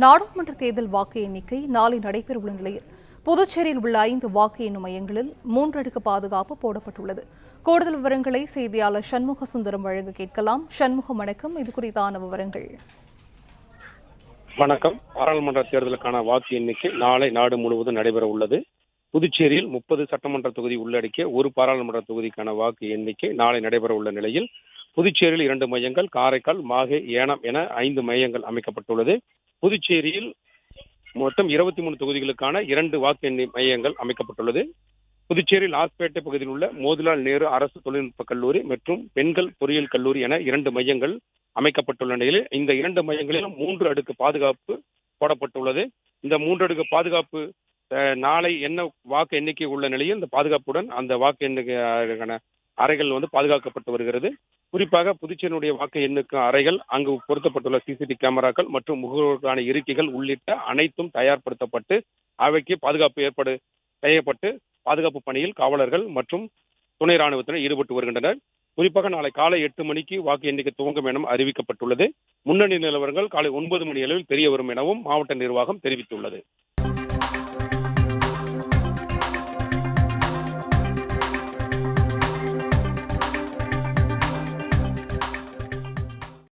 நாடாளுமன்ற தேர்தல் வாக்கு எண்ணிக்கை நாளை நடைபெறவுள்ள நிலையில் புதுச்சேரியில் உள்ள 5 வாக்கு எண்ணும் மையங்களில் 3 அடுக்கு பாதுகாப்பு போடப்பட்டுள்ளது. கூடுதல் விவரங்களை செய்தியாளர் சண்முக சுந்தரம் வழங்க கேட்கலாம். சண்முகம், வணக்கம். இது குறித்தான விவரங்கள். வணக்கம். பாராளுமன்ற தேர்தலுக்கான வாக்கு எண்ணிக்கை நாளை நாடு முழுவதும் நடைபெற உள்ளது. புதுச்சேரியில் 30 சட்டமன்ற தொகுதி உள்ளடக்கிய ஒரு பாராளுமன்ற தொகுதிக்கான வாக்கு எண்ணிக்கை நாளை நடைபெற உள்ள நிலையில் புதுச்சேரியில் 2 மையங்கள், காரைக்கால், மாஹே, ஏனாம் என 5 மையங்கள் அமைக்கப்பட்டுள்ளது. புதுச்சேரியில் மொத்தம் 23 தொகுதிகளுக்கான 2 வாக்கு எண்ணி மையங்கள் அமைக்கப்பட்டுள்ளது. புதுச்சேரி லாஸ்பேட்டை பகுதியில் உள்ள மோதிலால் நேரு அரசு தொழில்நுட்ப கல்லூரி மற்றும் பெண்கள் பொறியியல் கல்லூரி என 2 மையங்கள் அமைக்கப்பட்டுள்ள நிலையில் இந்த 2 மையங்களிலும் 3 அடுக்கு பாதுகாப்பு போடப்பட்டுள்ளது. இந்த 3 அடுக்கு பாதுகாப்பு நாளை என்ன வாக்கு எண்ணிக்கை உள்ள நிலையில் இந்த பாதுகாப்புடன் அந்த வாக்கு எண்ணிக்கைக்கான அறைகள் பாதுகாக்கப்பட்டு வருகிறது. குறிப்பாக புதுச்சேரியுடைய வாக்கு எண்ணுக்கு அறைகள், அங்கு பொருத்தப்பட்டுள்ள சிசிடிவி கேமராக்கள் மற்றும் முகவர்களுக்கான இருக்கைகள் உள்ளிட்ட அனைத்தும் தயார்படுத்தப்பட்டு அவைக்கு பாதுகாப்பு ஏற்பாடு செய்யப்பட்டு பாதுகாப்பு பணியில் காவலர்கள் மற்றும் துணை ராணுவத்தினர் ஈடுபட்டு வருகின்றனர். குறிப்பாக நாளை காலை 8 மணிக்கு வாக்கு எண்ணிக்கை துவங்கும் எனவும் அறிவிக்கப்பட்டுள்ளது. முன்னணி நிலவரங்கள் காலை 9 மணி அளவில் தெரிய வரும் எனவும் மாவட்ட நிர்வாகம் தெரிவித்துள்ளது.